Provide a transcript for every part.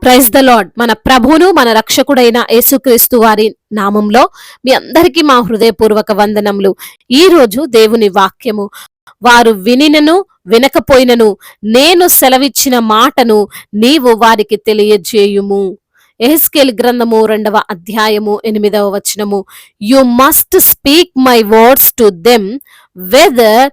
Praise the lord. మన ప్రభువును మన రక్షకుడైన యేసుక్రీస్తు వారి నామంలో మీ అందరికీ మా హృదయపూర్వక వందనములు. ఈ రోజు దేవుని వాక్యము, వారు వినినను వినకపోయినను నేను సెలవిచ్చిన మాటను నీవు వారికి తెలియజేయుము. యెహెజ్కేలు గ్రంథము 2వ అధ్యాయము 8వ వచనము. You must speak my words to them whether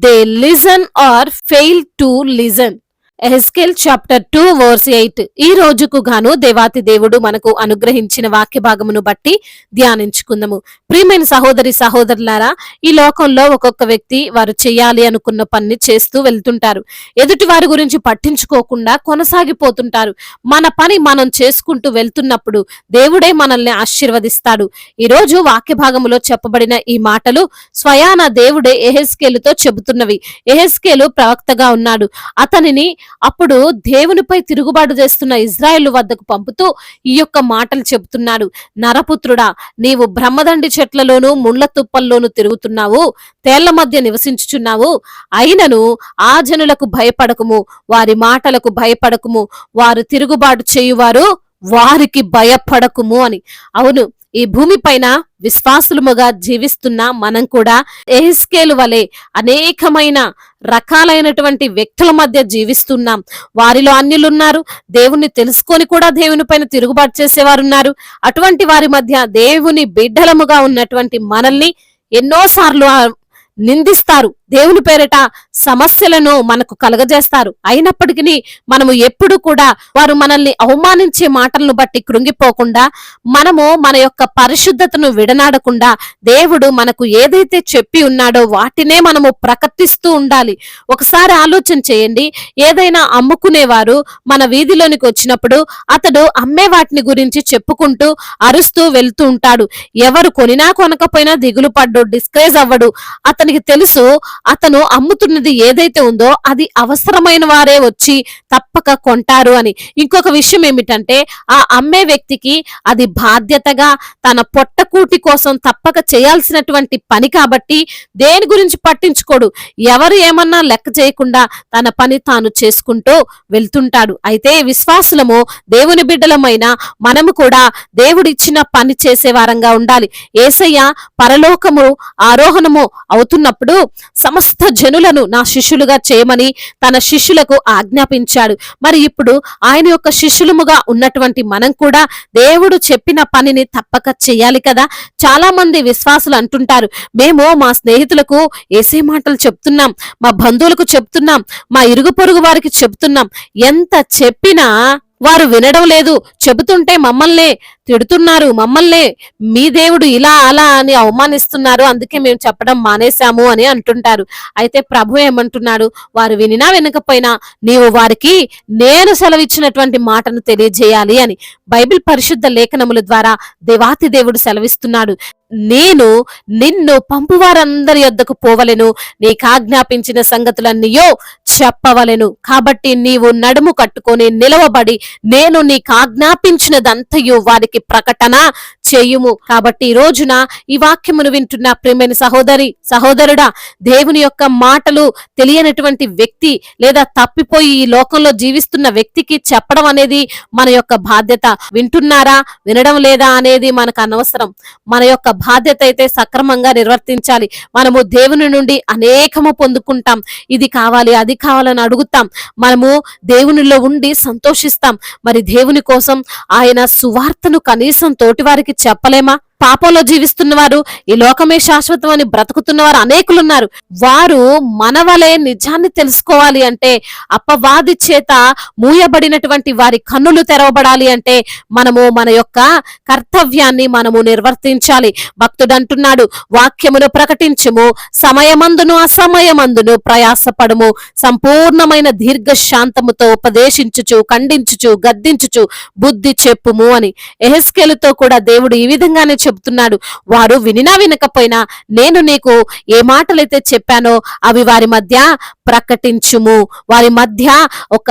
they listen or fail to listen. యెహెజ్కేలు చాప్టర్ 2 వర్స్ 8. ఈ రోజుకు గాను దేవాతి దేవుడు మనకు అనుగ్రహించిన వాక్య భాగమును బట్టి ధ్యానించుకుందాము. ప్రియమైన సహోదరి సహోదరులారా, ఈ లోకంలో ఒక్కొక్క వ్యక్తి వారు చేయాలి అనుకున్న పని చేస్తూ వెళ్తుంటారు. ఎదుటి వారి గురించి పట్టించుకోకుండా కొనసాగిపోతుంటారు. మన పని మనం చేసుకుంటూ వెళ్తున్నప్పుడు దేవుడే మనల్ని ఆశీర్వదిస్తాడు. ఈ రోజు వాక్య భాగములో చెప్పబడిన ఈ మాటలు స్వయాన దేవుడే యెహెజ్కేలుతో చెబుతున్నవి. యెహెజ్కేలు ప్రవక్తగా ఉన్నాడు. అతనిని అప్పుడు దేవునిపై తిరుగుబాటు చేస్తున్న ఇజ్రాయేల్ వద్దకు పంపుతూ ఈ యొక్క మాటలు చెబుతున్నాడు. నరపుత్రుడా, నీవు బ్రహ్మదండి చెట్లలోను ముళ్ళ తుప్పల్లోను తిరుగుతున్నావు, తేళ్ల మధ్య నివసించుచున్నావు. అయినను ఆ జనులకు భయపడకుము, వారి మాటలకు భయపడకుము, వారు తిరుగుబాటు చేయువారు వారికి భయపడకుము అని. అవును, ఈ భూమి పైన విశ్వాసులముగా జీవిస్తున్న మనం కూడా యెహెజ్కేలు వలె అనేకమైన రకాలైనటువంటి వ్యక్తుల మధ్య జీవిస్తున్నాం. వారిలో అన్యులున్నారు, దేవుణ్ణి తెలుసుకొని కూడా దేవుని పైన తిరుగుబాటు చేసేవారు ఉన్నారు. అటువంటి వారి మధ్య దేవుని బిడ్డలముగా ఉన్నటువంటి మనల్ని ఎన్నోసార్లు నిందిస్తారు, దేవుని పేరిట సమస్యలను మనకు కలగజేస్తారు. అయినప్పటికీ మనము ఎప్పుడు కూడా వారు మనల్ని అవమానించే మాటలను బట్టి కృంగిపోకుండా, మనము మన యొక్క పరిశుద్ధతను విడనాడకుండా దేవుడు మనకు ఏదైతే చెప్పి ఉన్నాడో వాటినే మనము ప్రకటిస్తూ ఉండాలి. ఒకసారి ఆలోచన చేయండి, ఏదైనా అమ్ముకునేవారు మన వీధిలోనికి వచ్చినప్పుడు అతడు అమ్మే వాటిని గురించి చెప్పుకుంటూ అరుస్తూ వెళ్తూ ఉంటాడు. ఎవరు కొనినా కొనకపోయినా దిగులు పడ్డు, డిస్కరేజ్ అవ్వడు. అతనికి తెలుసు అతను అమ్ముతున్నది ఏదైతే ఉందో అది అవసరమైన వారే వచ్చి తప్పక కొంటారు అని. ఇంకొక విషయం ఏమిటంటే, ఆ అమ్మే వ్యక్తికి అది బాధ్యతగా తన పొట్టకూటి కోసం తప్పక చేయాల్సినటువంటి పని కాబట్టి దేని గురించి పట్టించుకోడు. ఎవరు ఏమన్నా లెక్క చేయకుండా తన పని తాను చేసుకుంటూ వెళ్తుంటాడు. అయితే విశ్వాసులము, దేవుని బిడ్డలమైన మనము కూడా దేవుడిచ్చిన పని చేసే వారంగా ఉండాలి. యేసయ్య పరలోకము ఆరోహణము అవుతున్నప్పుడు సమస్త జనులను నా శిష్యులుగా చేయమని తన శిష్యులకు ఆజ్ఞాపించాడు. మరి ఇప్పుడు ఆయన యొక్క శిష్యులముగా ఉన్నటువంటి మనం కూడా దేవుడు చెప్పిన పనిని తప్పక చేయాలి కదా. చాలా మంది విశ్వాసులు అంటుంటారు, మేము మా స్నేహితులకు ఏసే మాటలు చెప్తున్నాం, మా బంధువులకు చెప్తున్నాం, మా ఇరుగు పొరుగు వారికి చెప్తున్నాం, ఎంత చెప్పినా వారు వినడం లేదు. చెబుతుంటే మమ్మల్నే తిడుతున్నారు, మమ్మల్నే మీ దేవుడు ఇలా అలా అని అవమానిస్తున్నారు, అందుకే మేము చెప్పడం మానేశాము అని అంటుంటారు. అయితే ప్రభు ఏమంటున్నాడు, వారు వినినా వినకపోయినా నీవు వారికి నేను సెలవిచ్చినటువంటి మాటను తెలియజేయాలి అని. బైబిల్ పరిశుద్ధ లేఖనముల ద్వారా దేవాతి దేవుడు సెలవిస్తున్నాడు, నేను నిన్ను పంపువారందరి యొద్దకు పోవలెను, నీకు ఆజ్ఞాపించిన సంగతులన్నీయో చెప్పవలెను. కాబట్టి నీవు నడుము కట్టుకొని నిలవబడి నేను నీకు ఆజ్ఞాపించినదంతయు వారికి ప్రకటన చేయుము. కాబట్టి ఈ రోజున ఈ వాక్యమును వింటున్న ప్రియమైన సహోదరి సహోదరుడా, దేవుని యొక్క మాటలు తెలియనటువంటి వ్యక్తి లేదా తప్పిపోయి ఈ లోకంలో జీవిస్తున్న వ్యక్తికి చెప్పడం అనేది మన యొక్క బాధ్యత. వింటున్నారా వినడం లేదా అనేది మనకు అనవసరం. మన యొక్క బాధ్యత అయితే సక్రమంగా నిర్వర్తించాలి. మనము దేవుని నుండి అనేకము పొందుకుంటాం, ఇది కావాలి అది కావాలని అడుగుతాం, మనము దేవునిలో ఉండి సంతోషిస్తాం. మరి దేవుని కోసం ఆయన సువార్తను కనీసం తోటి వారికి చెప్పలేమా? పాపంలో జీవిస్తున్న వారు, ఈ లోకమే శాశ్వతం అని బ్రతుకుతున్న వారు అనేకులున్నారు. వారు మనవలే నిజాన్ని తెలుసుకోవాలి అంటే, అపవాది చేత మూయబడినటువంటి వారి కన్నులు తెరవబడాలి అంటే మనము మన యొక్క కర్తవ్యాన్ని మనము నిర్వర్తించాలి. భక్తుడు అంటున్నాడు, వాక్యమును ప్రకటించుము, సమయమందును అసమయమందును ప్రయాసపడము, సంపూర్ణమైన దీర్ఘశాంతముతో ఉపదేశించుచు ఖండించుచు గద్దించుచు బుద్ధి చెప్పుము అని. యెహెజ్కేలుతో కూడా దేవుడు ఈ విధంగానే చెబుతున్నాడు. వారు వినినా వినకపోయినా నేను నీకు ఏ మాటలైతే చెప్పానో అవి వారి మధ్య ప్రకటించుము, వారి మధ్య ఒక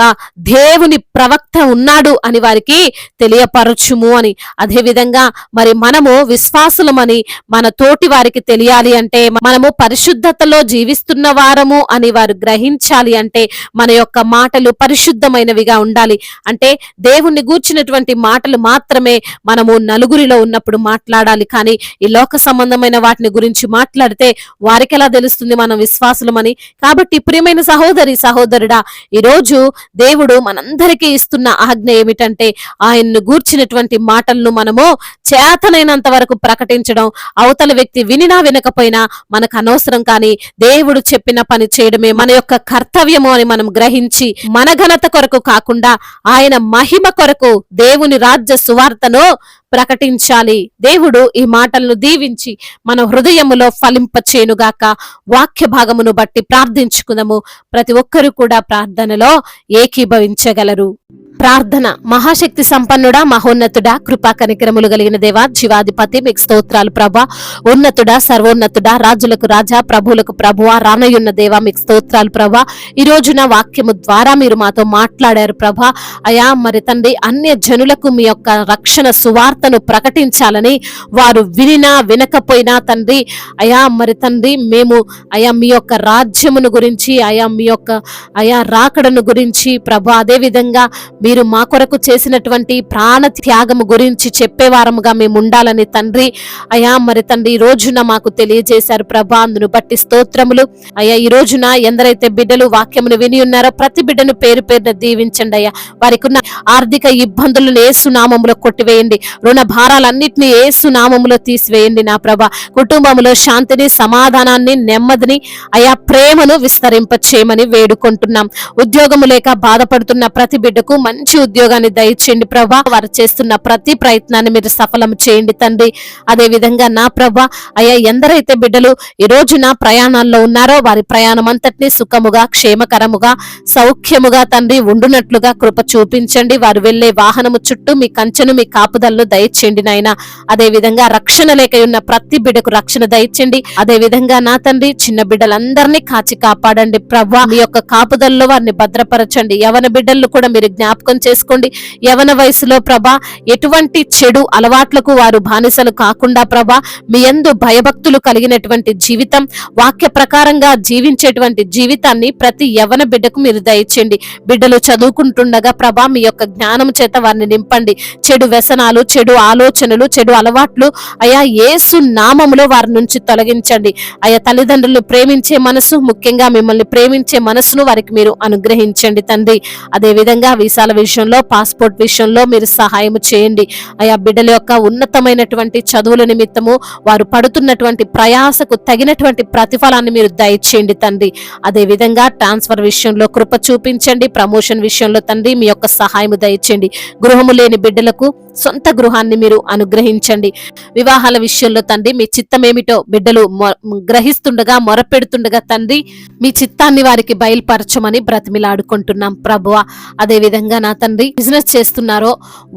దేవుని ప్రవక్త ఉన్నాడు అని వారికి తెలియపరచుము అని. అదే విధంగా మరి మనము విశ్వాసులమని మన తోటి వారికి తెలియాలి అంటే, మనము పరిశుద్ధతలో జీవిస్తున్న వారము అని వారు గ్రహించాలి అంటే మన యొక్క మాటలు పరిశుద్ధమైనవిగా ఉండాలి. అంటే దేవుణ్ణి గూర్చినటువంటి మాటలు మాత్రమే మనము నలుగురిలో ఉన్నప్పుడు మాట్లాడాలి. కానీ ఈ లోక సంబంధమైన వాటిని గురించి మాట్లాడితే వారికి ఎలా తెలుస్తుంది మనం విశ్వాసులమని? కాబట్టి ప్రియమైన సహోదరి సహోదరుడా, ఈరోజు దేవుడు మనందరికీ ఇస్తున్న ఆజ్ఞ ఏమిటంటే ఆయన్ను గూర్చినటువంటి మాటలను మనము చేతనైనంత వరకు ప్రకటించడం. అవతల వ్యక్తి వినినా వినకపోయినా మనకు అనవసరం, కానీ దేవుడు చెప్పిన పని చేయడమే మన యొక్క కర్తవ్యము అని మనం గ్రహించి మన ఘనత కొరకు కాకుండా ఆయన మహిమ కొరకు దేవుని రాజ్య సువార్తను ప్రకటించాలి. దేవుడు ఈ మాటలను దీవించి మన హృదయములో ఫలింపచేయునుగాక. వాక్య భాగమును బట్టి ప్రార్థించుకుందాము. ప్రతి ఒక్కరు కూడా ప్రార్థనలో ఏకీభవించగలరు. ప్రార్థన. మహాశక్తి సంపన్నుడా, మహోన్నతుడా, కృపా కనికరములు కలిగిన దేవా, జీవాధిపతి, మీకు స్తోత్రాలు ప్రభా. ఉన్నతుడా, సర్వోన్నతుడా, రాజులకు రాజా, ప్రభువులకు ప్రభువా, రానయున్న దేవా, మీకు స్తోత్రాలు ప్రభా. ఈ రోజున వాక్యము ద్వారా మీరు మాతో మాట్లాడారు ప్రభా. అయా మరి తండ్రి, అన్య జనులకు మీ యొక్క రక్షణ సువార్తను ప్రకటించాలని వారు వినినా వినకపోయినా తండ్రి, అయా మరి తండ్రి, మేము అయా మీ యొక్క రాజ్యమును గురించి, అయా మీ యొక్క అయా రాకడను గురించి ప్రభా, అదే విధంగా మీరు మా కొరకు చేసినటువంటి ప్రాణ త్యాగము గురించి చెప్పేవారముగా మేము ఉండాలని తండ్రి, అయా మరి తండ్రి, ఈ రోజున మాకు తెలియజేశారు ప్రభా. అందును బట్టి స్తోత్రములు. అయ్యా ఈ రోజున ఎందరైతే బిడ్డలు వాక్యమును విని ఉన్నారో ప్రతి బిడ్డను పేరు పేరున దీవించండి అయ్యా. వారికి ఉన్న ఆర్థిక ఇబ్బందులను యేసు నామములో కొట్టివేయండి. రుణ భారాలన్నింటినీ యేసు నామములో తీసివేయండి నా ప్రభా. కుటుంబములో శాంతిని, సమాధానాన్ని, నెమ్మదిని, అయా ప్రేమను విస్తరింప చేయమని వేడుకుంటున్నాం. ఉద్యోగము లేక బాధపడుతున్న ప్రతి బిడ్డకు మంచి ఉద్యోగాన్ని దయచేయండి ప్రభా. వారు చేస్తున్న ప్రతి ప్రయత్నాన్ని మీరు సఫలం చేయండి తండ్రి. అదే విధంగా నా ప్రభా, అయ్యా ఎందరైతే బిడ్డలు ఈ రోజున ప్రయాణాల్లో ఉన్నారో వారి ప్రయాణం అంతటినీ సుఖముగా, క్షేమకరముగా, సౌఖ్యముగా తండ్రి ఉండునట్లుగా కృప చూపించండి. వారు వెళ్లే వాహనము చుట్టూ మీ కంచెను, మీ కాపుదలను దయచేయండి నాయన. అదే విధంగా రక్షణ లేక ఉన్న ప్రతి బిడ్డకు రక్షణ దయచేయండి. అదే విధంగా నా తండ్రి, చిన్న బిడ్డలందరినీ కాచి కాపాడండి ప్రభా. మీ యొక్క కాపుదల్లో వారిని భద్రపరచండి. యవన బిడ్డలను కూడా మీరు జ్ఞాపకం చేసుకోండి. యవన వయసులో ప్రభా ఎటువంటి చెడు అలవాట్లకు వారు బానిసలు కాకుండా ప్రభా, మీ యందు భయభక్తులు కలిగినటువంటి జీవితం, వాక్య ప్రకారంగా జీవించేటువంటి జీవితాన్ని ప్రతి యవన బిడ్డకు మీరు దయచేయండి. బిడ్డలు చదువుకుంటుండగా ప్రభా మీ యొక్క జ్ఞానం చేత వారిని నింపండి. చెడు వ్యసనాలు, చెడు ఆలోచనలు, చెడు అలవాట్లు అయా యేసు నామములో వారి నుంచి తొలగించండి. అయా తల్లిదండ్రులు ప్రేమించే మనసు, ముఖ్యంగా మిమ్మల్ని ప్రేమించే మనసును వారికి మీరు అనుగ్రహించండి తండ్రి. అదే విధంగా వీసాల విషయంలో, పాస్పోర్ట్ విషయంలో మీరు సహాయం చేయండి. అయా బిడ్డల యొక్క ఉన్నతమైనటువంటి చదువుల నిమిత్తము వారు పడుతున్నటువంటి ప్రయాసకు తగినటువంటి ప్రతిఫలాన్ని మీరు దయచేయండి తండ్రి. అదే విధంగా ట్రాన్స్ఫర్ విషయంలో కృప చూపించండి. ప్రమోషన్ విషయంలో తండ్రి మీ యొక్క సహాయం దయచేయండి. గృహము లేని బిడ్డలకు సొంత గృహాన్ని మీరు అనుగ్రహించండి. వివాహాల విషయంలో తండ్రి మీ చిత్తం ఏమిటో బిడ్డలు గ్రహిస్తుండగా, మొరపెడుతుండగా తండ్రి మీ చిత్తాన్ని వారికి బయలుపరచమని బ్రతిమిలాడుకుంటున్నాం ప్రభువా. అదే విధంగా నా తండ్రి బిజినెస్ చేస్తున్నారో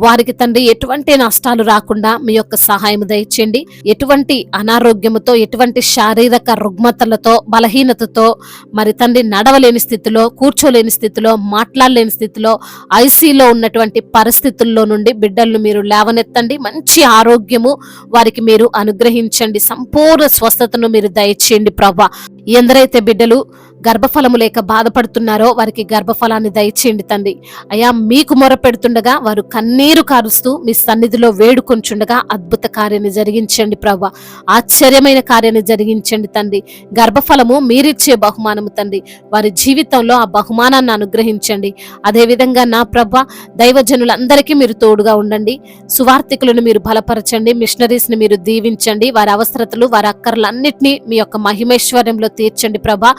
వారికి తండ్రి ఎటువంటి నష్టాలు రాకుండా మీ యొక్క సహాయం దయచేయండి. ఎటువంటి అనారోగ్యముతో, ఎటువంటి శారీరక రుగ్మతలతో, బలహీనతతో మరి తండ్రి నడవలేని స్థితిలో, కూర్చోలేని స్థితిలో, మాట్లాడలేని స్థితిలో, ఐసీలో ఉన్నటువంటి పరిస్థితుల్లో నుండి బిడ్డలను మీరు లేవనెత్తండి. మంచి ఆరోగ్యము వారికి మీరు అనుగ్రహించండి. సంపూర్ణ స్వస్థతను మీరు దయచేయండి ప్రభా. ఎందరైతే బిడ్డలు గర్భఫలము లేక బాధపడుతున్నారో వారికి గర్భఫలాన్ని దయచేయండి తండ్రి. అయా మీకు మొర పెడుతుండగా వారు కన్నీరు కారుస్తూ మీ సన్నిధిలో వేడుకొంచుండగా అద్భుత కార్యాన్ని జరిగించండి ప్రభా. ఆశ్చర్యమైన కార్యాన్ని జరిగించండి తండ్రి. గర్భఫలము మీరిచ్చే బహుమానము తండ్రి. వారి జీవితంలో ఆ బహుమానాన్ని అనుగ్రహించండి. అదే విధంగా నా ప్రభా దైవజనులందరికీ మీరు తోడుగా ఉండండి. సువార్థికులను మీరు బలపరచండి. మిషనరీస్ ని మీరు దీవించండి. వారి అవసరతలు, వారి అక్కర్లన్నిటినీ మీ యొక్క మహిమేశ్వర్యంలో తీర్చండి ప్రభా.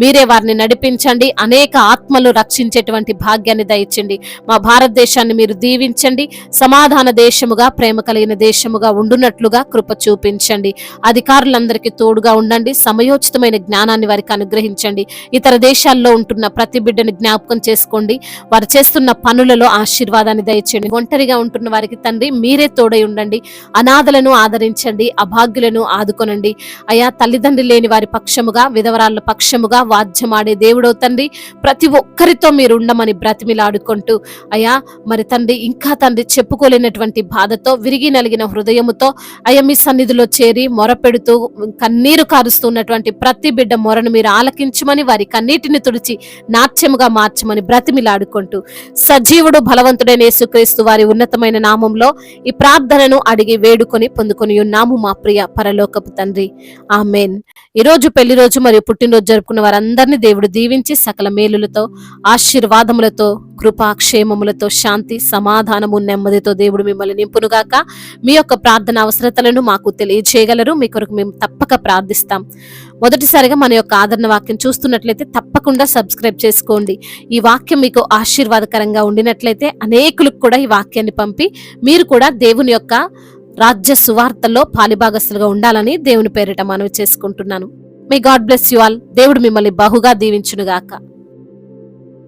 మీరే వారిని నడిపించండి, అనేక ఆత్మలు రక్షించేటువంటి భాగ్యాన్ని దయచండి. మా భారతదేశాన్ని మీరు దీవించండి, సమాధాన దేశముగా, ప్రేమ కలిగిన దేశముగా ఉండునట్లుగా కృప చూపించండి. అధికారులందరికీ తోడుగా ఉండండి, సమయోచితమైన జ్ఞానాన్ని వారికి అనుగ్రహించండి. ఇతర దేశాల్లో ఉంటున్న ప్రతి బిడ్డని జ్ఞాపకం చేసుకోండి, వారు చేస్తున్న పనులలో ఆశీర్వాదాన్ని దయచేయండి. ఒంటరిగా ఉంటున్న వారికి తండ్రి మీరే తోడై ఉండండి, అనాథలను ఆదరించండి, అభాగ్యులను ఆదుకొనండి. అయా తల్లిదండ్రి లేని వారి పక్షముగా, విధవరాళ్ళ పక్షముగా వాద్యమాడే దేవుడో తండ్రి, ప్రతి ఒక్కరితో మీరు ఉండమని బ్రతిమిలాడుకుంటూ అయా మరి తండ్రి ఇంకా తండ్రి చెప్పుకోలేనటువంటి బాధతో, విరిగి నలిగిన హృదయముతో అయ్యా మీ సన్నిధిలో చేరి మొరపెడుతూ కన్నీరు కారుస్తున్నటువంటి ప్రతి బిడ్డ మొరను మీరు ఆలకించమని, వారి కన్నీటిని తుడిచి నాట్యముగా మార్చమని బ్రతిమిలాడుకుంటూ సజీవుడు బలవంతుడైన యేసుక్రీస్తు వారి ఉన్నతమైన నామంలో ఈ ప్రార్థనను అడిగి వేడుకొని పొందుకొని ఉన్నాము మా ప్రియ పరలోకపు తండ్రి, ఆమేన్. ఈరోజు పెళ్లి రోజు మరియు పుట్టినరోజు జరుపుకున్న వారందరినీ దేవుడు దీవించి సకల మేలులతో, ఆశీర్వాదములతో, కృపా క్షేమములతో, శాంతి సమాధానము నెమ్మదితో దేవుడు మిమ్మల్ని నింపునుగాక. మీ యొక్క ప్రార్థన అవసరతలను మాకు తెలియజేయగలరు, మీ కొరకు మేము తప్పక ప్రార్థిస్తాం. మొదటిసారిగా మన యొక్క ఆదరణ వాక్యం చూస్తున్నట్లయితే తప్పకుండా సబ్స్క్రైబ్ చేసుకోండి. ఈ వాక్యం మీకు ఆశీర్వాదకరంగా ఉండినట్లయితే అనేకులకు కూడా ఈ వాక్యాన్ని పంపి మీరు కూడా దేవుని యొక్క రాజ్య సువార్తల్లో పాలిభాగస్తులుగా ఉండాలని దేవుని పేరిట మనవి చేసుకుంటున్నాను. May God bless you all. దేవుడు మిమ్మల్ని బహుగా దీవించునుగాక.